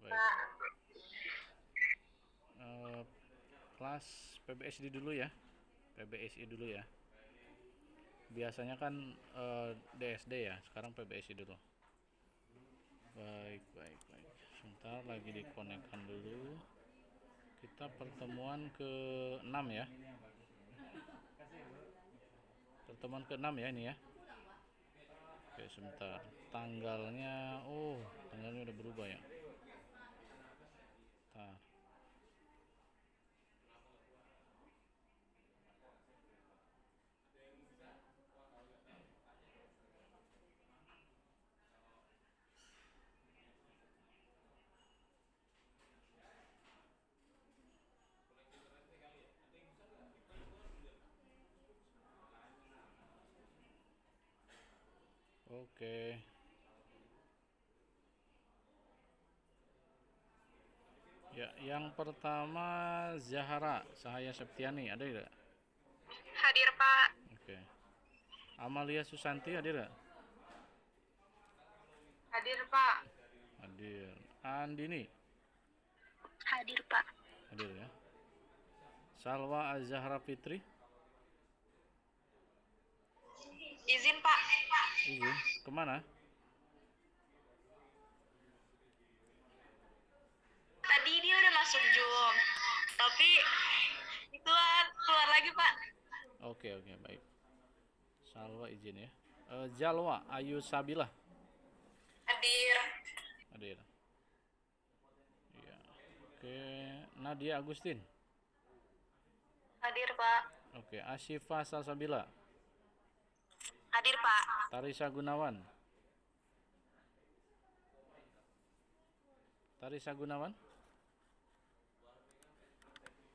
Baik. Eh, kelas PBSD dulu ya. PBSI dulu ya. Biasanya kan DSD ya, sekarang PBSI dulu. Baik, baik, baik. Sebentar lagi dikonekkan dulu. Kita pertemuan ke-6 ya. Pertemuan ke-6 ya ini ya. Oke, sebentar. Tanggalnya udah berubah ya. Bentar. Oke. Ya, yang pertama Zahara Sahaya Septiani, ada tidak? Hadir, Pak. Oke. Amalia Susanti, ada tidak? Hadir, Pak. Hadir. Andini, Hadir, Pak. hadir ya. Salwa Azhara Fitri, Izin, Pak. izin. Kemana? Tadi dia udah masuk Zoom. Tapi itu keluar lagi, Pak. Oke, oke, baik. Salwa izin ya. Jalwa Ayu Sabila, Hadir. hadir. Iya. Oke, Nadia Agustin. Hadir, Pak. Oke, Asyifa Salsabila. Hadir, Pak. Tarisa Gunawan. Tarisa Gunawan?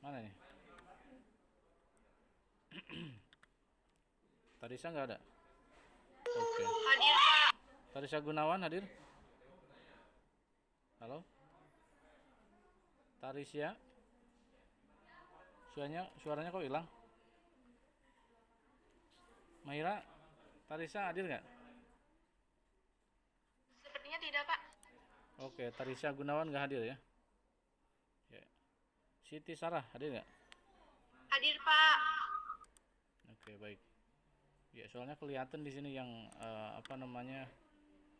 Mana nih? Tarisa nggak ada. Oke. Hadir, Pak. Tarisa Gunawan hadir. Halo. Tarisya. Suaranya kok hilang? Maira, Tarisa hadir nggak? Sepertinya tidak, Pak. Oke, Tarisa Gunawan nggak hadir ya? Ya. Siti Sarah hadir nggak? Hadir, Pak. Oke, baik. Ya, soalnya kelihatan di sini yang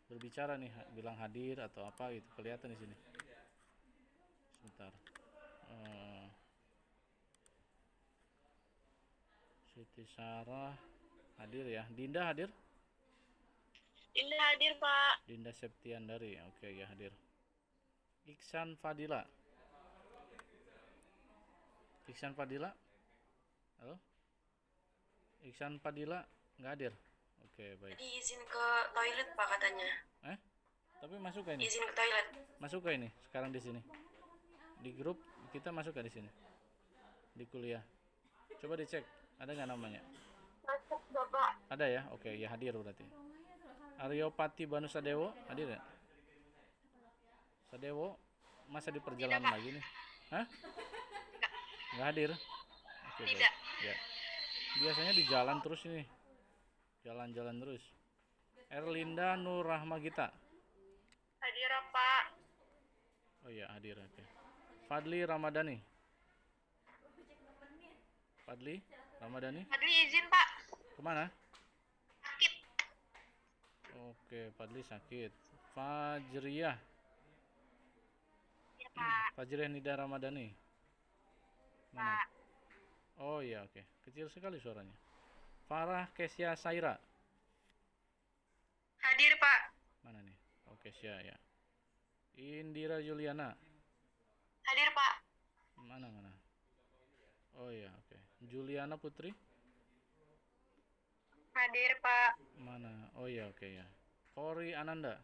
berbicara nih, bilang hadir atau apa gitu, kelihatan di sini. Sebentar. Eh, Siti Sarah hadir ya. Dinda hadir? Dinda hadir, Pak. Dinda Septiandari. Oke, ya hadir. Iksan Fadila. Iksan Fadila? Halo? Iksan Fadila nggak hadir? Oke, baik. Tadi izin ke toilet, Pak, katanya. Tapi masuk ke ini? Izin ke toilet. Masuk ke ini sekarang di sini. Di grup kita masuk ke di sini. Di kuliah. Coba dicek, ada nggak namanya? Masuk, Bapak. Ada ya? Oke, ya hadir berarti. Aryo Pati Banu Sadewo hadir ya? Sadewo masa di perjalanan Tidak, Pak. lagi nih? Hah? Nggak hadir? Oke, baik. Tidak. Ya. Biasanya di jalan terus ini. Jalan-jalan terus. Erlinda Nur Rahmagita. Hadir, Pak. Oh iya, hadir. Oke. Fadli Ramadhani. Fadli Ramadhani. Fadli izin, Pak. Kemana? Sakit. Oke, Fadli sakit. Fajriyah. Ya, Pak. Fajriyah Nida Ramadhani. Mana? Pak. Oh iya, oke. Kecil sekali suaranya. Farah Kesya Saira. Hadir, Pak. Mana nih? Oh, Kesya ya. Indira Juliana. Hadir, Pak. Mana? Oh iya, oke. Juliana Putri. Hadir, Pak. Mana? Oh iya, oke ya. Kori Ananda.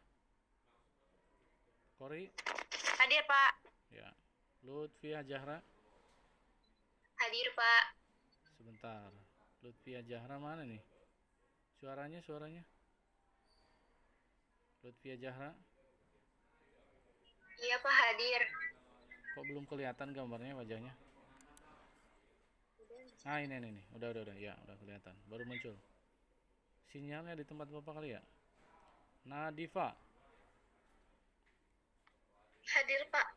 Kori Hadir, Pak. ya. Lutfia Jahra. Hadir, Pak. Sebentar. Lutfia Jahra mana nih? Suaranya. Lutfia Jahra. Iya, Pak, hadir. Kok belum kelihatan gambarnya wajahnya? Ah, ini. Udah. Ya, udah kelihatan. Baru muncul. Sinyalnya di tempat Bapak kali ya? Nadifa. Hadir. Hadir, Pak.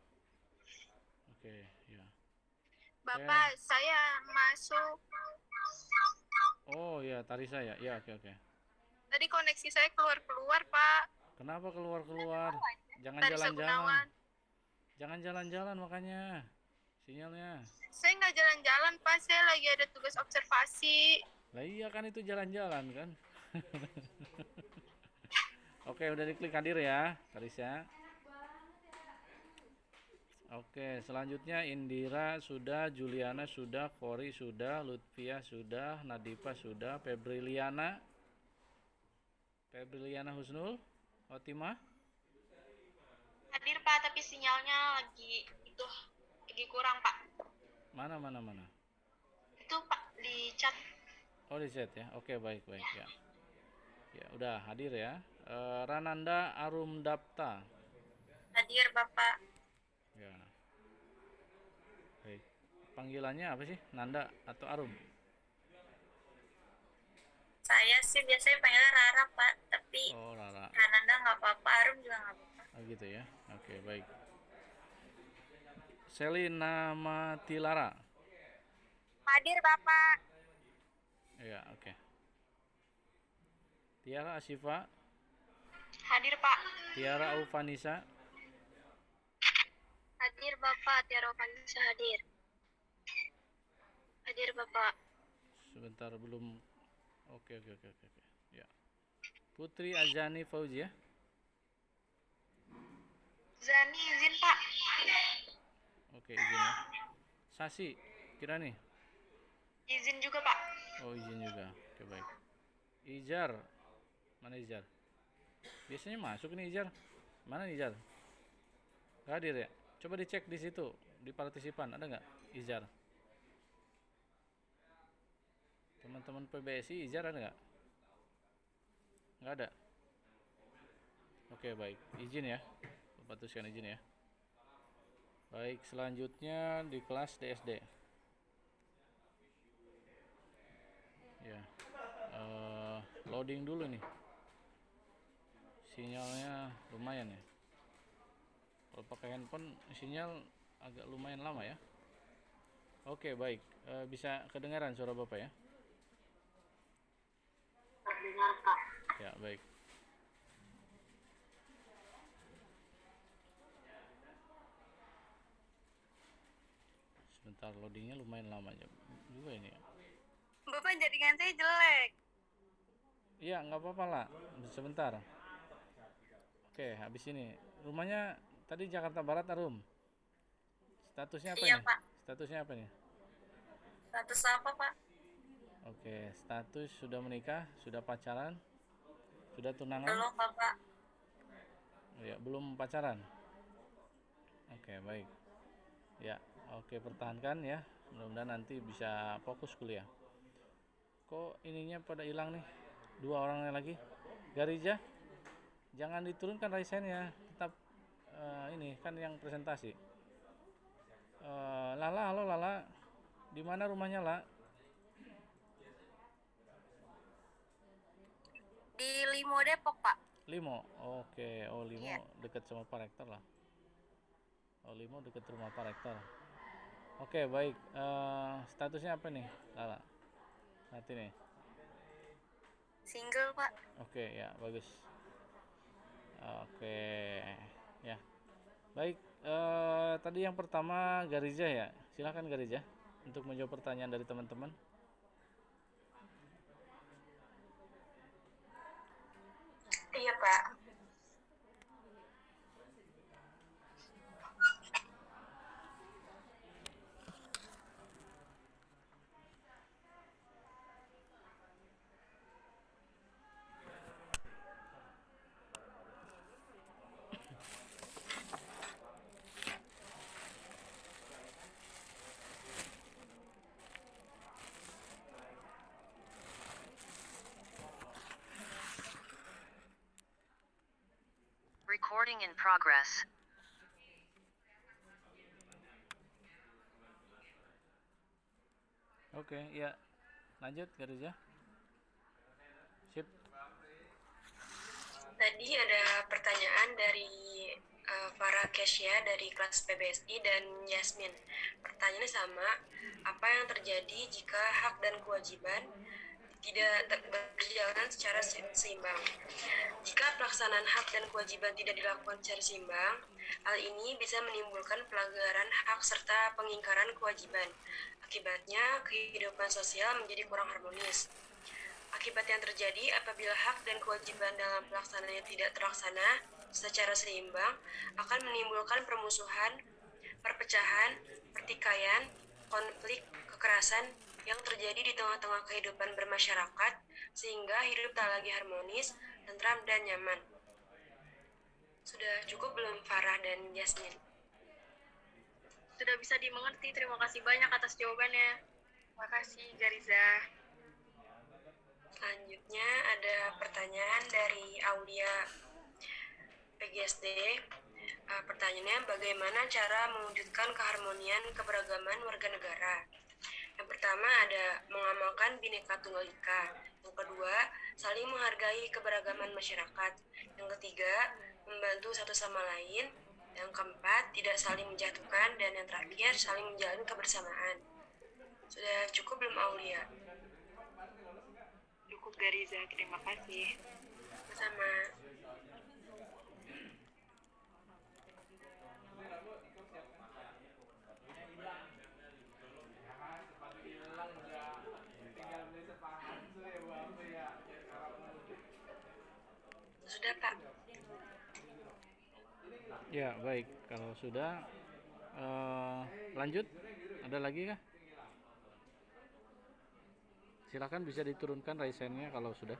Oke, ya. Bapak, saya masuk. Oh ya, Tarisa ya. Ya, oke. Tadi koneksi saya keluar-keluar, Pak. Kenapa keluar? Jangan Tarisa jalan-jalan. Gunawan. Jangan jalan-jalan makanya sinyalnya. Saya nggak jalan-jalan, Pak. Saya lagi ada tugas observasi. Lah iya kan itu jalan-jalan kan. Oke, udah diklik hadir ya, Tarisa. Oke, selanjutnya Indira sudah, Juliana sudah, Kori sudah, Lutfia sudah, Nadifa sudah, Febriliana Husnul, Otima. Hadir, Pak, tapi sinyalnya lagi kurang, Pak. Mana? Itu, Pak, di chat. Oh, di chat ya. Oke, baik ya. Ya, udah hadir ya. Rananda Arumdapta. Hadir, Bapak. Ya. Baik. Panggilannya apa sih? Nanda atau Arum? Saya sih biasanya panggilnya Rara, Pak. Tapi Oh, Rara. Rananda nggak apa-apa, Arum juga nggak apa-apa. Oh, gitu ya. Oke, baik. Selina Matilara. Hadir, Bapak. Ya, oke. Tiara Asifa, Hadir, Pak. Tiara Aufanisa, Hadir, Bapak. Tiara Vanessa hadir. Hadir, Bapak. sebentar belum. Oke. Ya. Putri Azani Fauzia. Zani izin, Pak. Oke, izin ya. Sasi Kirani. Izin juga, Pak. Oh, izin juga. Oke, baik. Ijar. Mana Ijar? Biasanya masuk nih Ijar. Mana nih Ijar? Gak hadir ya? Coba dicek di situ, di partisipan ada nggak Ijar? Teman-teman PBSI Ijar ada nggak? Nggak ada. Oke, baik. Izin ya. Bapak tuliskan izin ya. Baik, selanjutnya di kelas DSD. Ya. Loading dulu nih. Sinyalnya lumayan ya. Kalau pakai handphone sinyal agak lumayan lama ya. Oke, baik. Bisa kedengaran suara Bapak ya? Terdengar, Pak. Ya, baik. Sebentar, loadingnya lumayan lama juga ini ya. Bapak jaringan saya jelek. Iya, nggak apa-apa lah. Sebentar. Oke, habis ini. Rumahnya tadi Jakarta Barat, Arum. Statusnya apa Iya, nih? Pak. Statusnya apa nih? Status apa, Pak? Oke, status sudah menikah, sudah pacaran, sudah tunangan? Belum, Bapak. Ya, belum pacaran. Oke, baik. Ya, oke, pertahankan ya. Mudah-mudahan nanti bisa fokus kuliah. Kok ininya pada hilang nih? Dua orangnya lagi. Garija, jangan diturunkan raisennya. Tetap ini kan yang presentasi. Lala, halo Lala. Di mana rumahnya, La? Di Limo Depok, Pak. Limo. Oke, oh Limo Iya. dekat sama Pak Rektor lah. Oh, Limo dekat rumah Pak Rektor. Oke, baik. Statusnya apa nih, Lala? Nanti nih. Single, Pak. Oke, ya, bagus. Oke, ya. Baik, tadi yang pertama Garija ya. Silakan Garija untuk menjawab pertanyaan dari teman-teman. Iya, Pak. Recording in progress. Oke, ya. Lanjut Garija. Sip. Tadi ada pertanyaan dari Farah Kesya dari kelas PBSI dan Yasmin. Pertanyaannya sama, apa yang terjadi jika hak dan kewajiban tidak berjalan secara seimbang? Jika pelaksanaan hak dan kewajiban tidak dilakukan secara seimbang, hal ini bisa menimbulkan pelanggaran hak serta pengingkaran kewajiban. Akibatnya, kehidupan sosial menjadi kurang harmonis. Akibat yang terjadi apabila hak dan kewajiban dalam pelaksanaannya tidak terlaksana secara seimbang akan menimbulkan permusuhan, perpecahan, pertikaian, konflik, kekerasan yang terjadi di tengah-tengah kehidupan bermasyarakat sehingga hidup tak lagi harmonis, tentram, dan nyaman. Sudah cukup belum Farah dan Yasmin? Sudah bisa dimengerti. Terima kasih banyak atas jawabannya. Terima kasih, Gariza. Selanjutnya ada pertanyaan dari Aulia PGSD. Pertanyaannya, bagaimana cara mewujudkan keharmonian keberagaman warga negara? Yang pertama ada mengamalkan Bhinneka Tunggal Ika. Yang kedua, saling menghargai keberagaman masyarakat. Yang ketiga, membantu satu sama lain. Yang keempat, tidak saling menjatuhkan. Dan yang terakhir, saling menjalin kebersamaan. Sudah cukup belum Aulia? Cukup, Gariza. Terima kasih. Sama. Sudah, Pak. Ya, baik. Kalau sudah, lanjut. Ada lagi kah? Silakan bisa diturunkan raise hand-nya kalau sudah.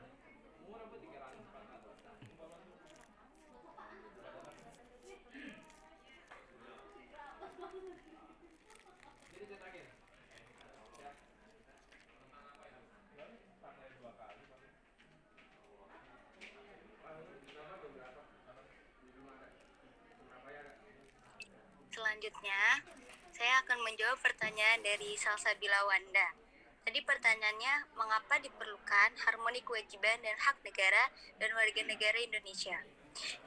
Selanjutnya, saya akan menjawab pertanyaan dari Salsabila Wanda. Tadi pertanyaannya, mengapa diperlukan harmoni kewajiban dan hak negara dan warga negara Indonesia?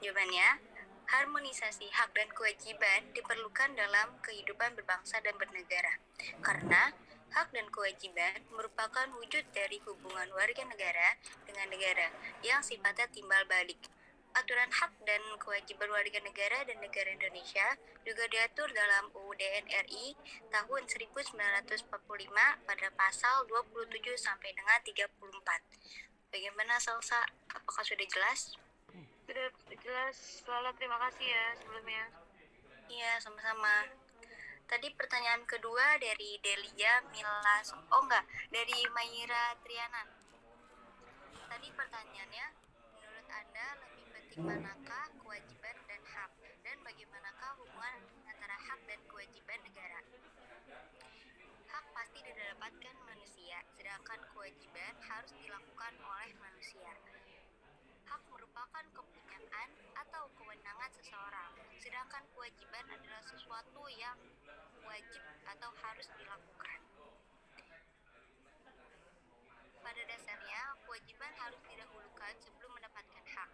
Jawabannya, harmonisasi hak dan kewajiban diperlukan dalam kehidupan berbangsa dan bernegara. Karena hak dan kewajiban merupakan wujud dari hubungan warga negara dengan negara yang sifatnya timbal balik. Aturan hak dan kewajiban warga negara dan negara Indonesia juga diatur dalam UUD NRI tahun 1945 pada pasal 27 sampai dengan 34. Bagaimana Salsa? Apakah sudah jelas? Sudah jelas. Lala, terima kasih ya sebelumnya. Iya, sama-sama. Tadi pertanyaan kedua dari Delia Milas. Dari Mayra Triana. Tadi pertanyaannya, menurut Anda lebih penting manakah kewajiban dan hak? Dan bagaimanakah hubungan antara hak dan kewajiban negara? Hak pasti didapatkan manusia, sedangkan kewajiban harus dilakukan oleh manusia. Hak merupakan kepunyaan atau kewenangan seseorang, sedangkan kewajiban adalah sesuatu yang wajib atau harus dilakukan. Pada dasarnya, kewajiban harus didahulukan sebelum mendapatkan hak.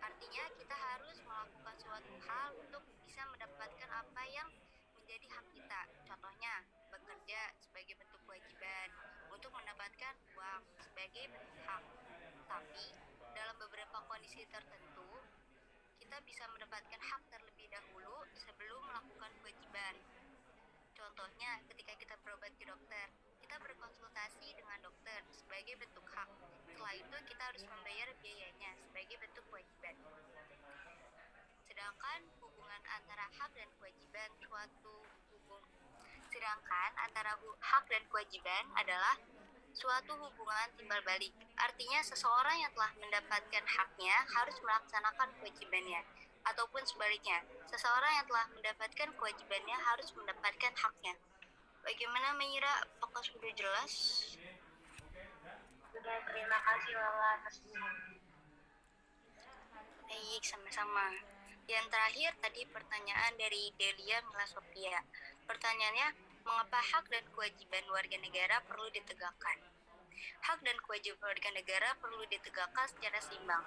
Artinya, kita harus melakukan suatu hal untuk bisa mendapatkan apa yang menjadi hak kita. Contohnya, bekerja sebagai bentuk kewajiban, untuk mendapatkan uang sebagai bentuk hak. Tapi, dalam beberapa kondisi tertentu, kita bisa mendapatkan hak terlebih dahulu sebelum melakukan kewajiban. Contohnya, ketika kita berobat ke dokter, kita berkonsultasi dengan dokter sebagai bentuk hak. Setelah itu, kita harus membayar biayanya sebagai bentuk kewajiban. Sedangkan antara hak dan kewajiban adalah suatu hubungan timbal balik. Artinya seseorang yang telah mendapatkan haknya harus melaksanakan kewajibannya. Ataupun sebaliknya, seseorang yang telah mendapatkan kewajibannya harus mendapatkan haknya. Bagaimana Mayra? Apakah sudah jelas? Sudah, terima kasih Lala atas Baik, sama-sama. Yang terakhir tadi pertanyaan dari Delia Milasopia. Pertanyaannya, mengapa hak dan kewajiban warga negara perlu ditegakkan? Hak dan kewajiban warga negara perlu ditegakkan secara seimbang.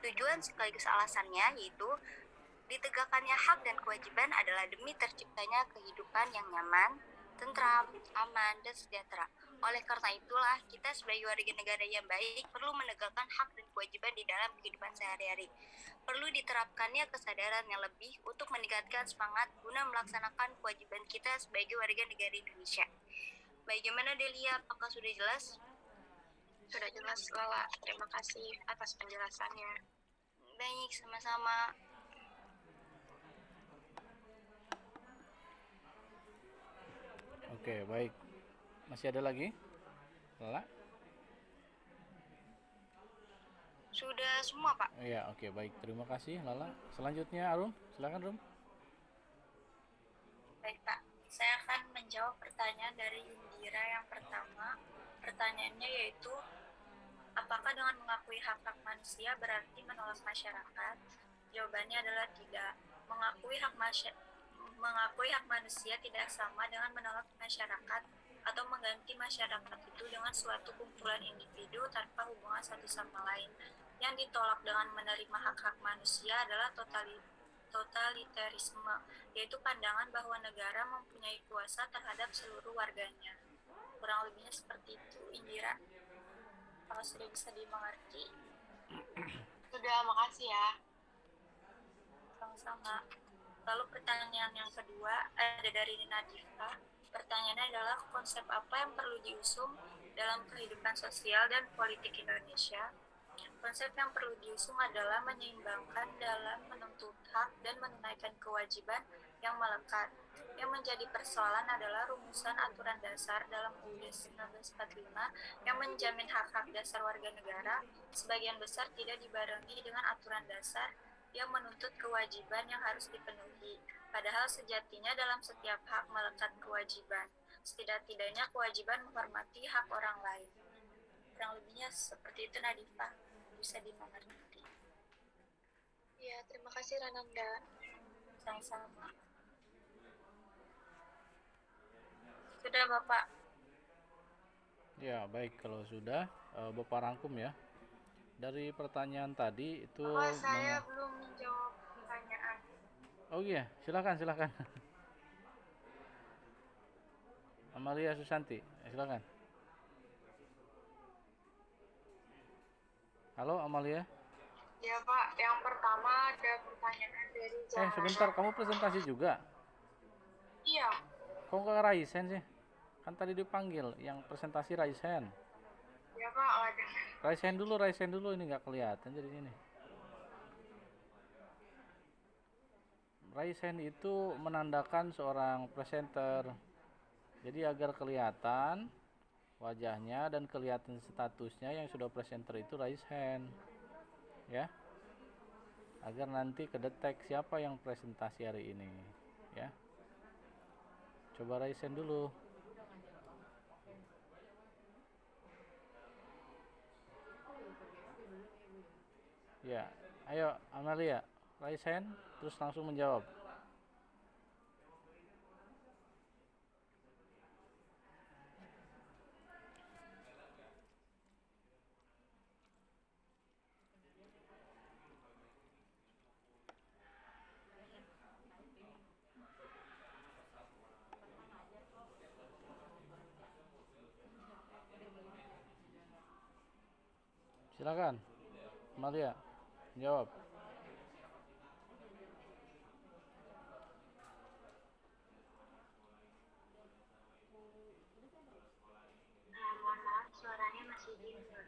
Tujuan sekaligus alasannya yaitu Ditegakkannya hak dan kewajiban adalah demi terciptanya kehidupan yang nyaman, tentram, aman, dan sejahtera. Oleh karena itulah, kita sebagai warga negara yang baik perlu menegakkan hak dan kewajiban di dalam kehidupan sehari-hari. Perlu diterapkannya kesadaran yang lebih untuk meningkatkan semangat guna melaksanakan kewajiban kita sebagai warga negara Indonesia. Bagaimana Delia? Apakah sudah jelas? Sudah jelas, Lala. Terima kasih atas penjelasannya. Baik, sama-sama. Oke, baik. Masih ada lagi? Lala? Sudah semua, Pak. Iya, oke, baik. Terima kasih, Lala. Selanjutnya, Arum. Silakan, Rum. Baik, Pak. Saya akan menjawab pertanyaan dari Indira yang pertama. Pertanyaannya yaitu, apakah dengan mengakui hak-hak manusia berarti menolak masyarakat? Jawabannya adalah tidak. Mengakui hak manusia tidak sama dengan menolak masyarakat atau mengganti masyarakat itu dengan suatu kumpulan individu tanpa hubungan satu sama lain. Yang ditolak dengan menerima hak-hak manusia adalah totalitarisme, yaitu pandangan bahwa negara mempunyai kuasa terhadap seluruh warganya. Kurang lebihnya seperti itu, Indira. Kalau sudah bisa dimengerti. Sudah, makasih ya. Sama-sama. Lalu pertanyaan yang kedua ada dari Nadifa. Pertanyaannya adalah konsep apa yang perlu diusung dalam kehidupan sosial dan politik Indonesia? Konsep yang perlu diusung adalah menyeimbangkan dalam menuntut hak dan menunaikan kewajiban yang melekat. Yang menjadi persoalan adalah rumusan aturan dasar dalam UUD 1945 yang menjamin hak-hak dasar warga negara sebagian besar tidak dibarengi dengan aturan dasar yang menuntut kewajiban yang harus dipenuhi. Padahal sejatinya dalam setiap hak melekat kewajiban. Setidak-tidaknya kewajiban menghormati hak orang lain. Kurang lebihnya seperti itu, Nadifa. Bisa dimengerti. Ya, terima kasih Rananda. Sama-sama. Sudah, Bapak. Ya, baik. Kalau sudah, Bapak rangkum ya. Dari pertanyaan tadi itu Saya belum menjawab pertanyaan. Oh iya, silakan. Amalia Susanti, silakan. Halo Amalia. Ya Pak, yang pertama ada pertanyaan dari Zahra. Sebentar, kamu presentasi juga? Iya. Kok nggak Raisen sih? Kan tadi dipanggil, yang presentasi Raisen. Ya Pak, ada. Raisen dulu, ini nggak kelihatan jadi ini. Raisen itu menandakan seorang presenter. Jadi agar kelihatan wajahnya dan kelihatan statusnya yang sudah presenter itu raise hand. Ya. Agar nanti kedetek siapa yang presentasi hari ini, ya. Coba raise hand dulu. Ya, ayo Amalia, raise hand terus langsung menjawab. Silakan, Amalia, jawab. Mohon maaf, suaranya masih dingin.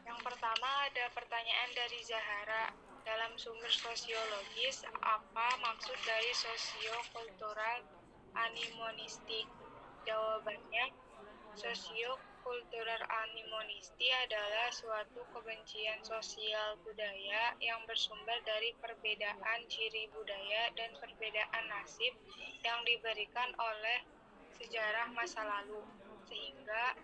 Yang pertama ada pertanyaan dari Zahara. Dalam sumber sosiologis, apa maksud dari sosiokultural animonistik? Jawabannya, sosiokultural animonisti adalah suatu kebencian sosial budaya yang bersumber dari perbedaan ciri budaya dan perbedaan nasib yang diberikan oleh sejarah masa lalu, sehingga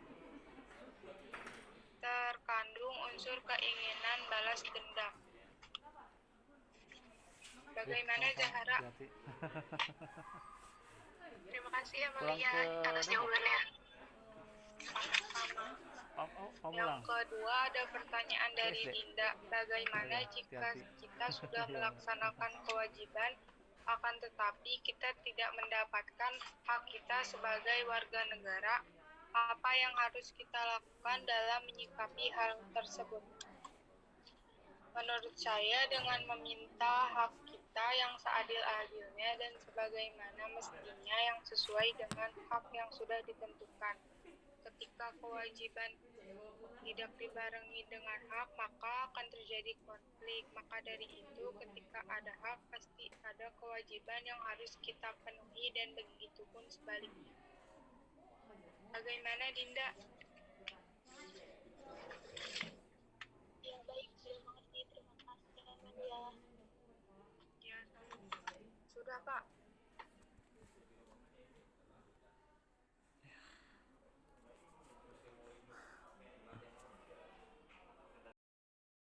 terkandung unsur keinginan balas dendam. Bagaimana Zahara? Terima kasih Amalia atas jawabannya. Sama. Kamu Yang ulang. kedua ada pertanyaan dari SD. Dinda. Bagaimana Ya, jika hati-hati. kita sudah Ya. melaksanakan kewajiban, akan tetapi kita tidak mendapatkan hak kita sebagai warga negara? Apa yang harus kita lakukan dalam menyikapi hal tersebut? Menurut saya, dengan meminta hak kita yang seadil-adilnya dan sebagaimana mestinya yang sesuai dengan hak yang sudah ditentukan. Ketika kewajiban tidak dibarengi dengan hak, maka akan terjadi konflik. Maka dari itu, ketika ada hak, pasti ada kewajiban yang harus kita penuhi dan begitu pun sebaliknya. Bagaimana, Dinda? Ya baik, sudah mengerti. Terima kasih ya. Ya, sudah, Kak.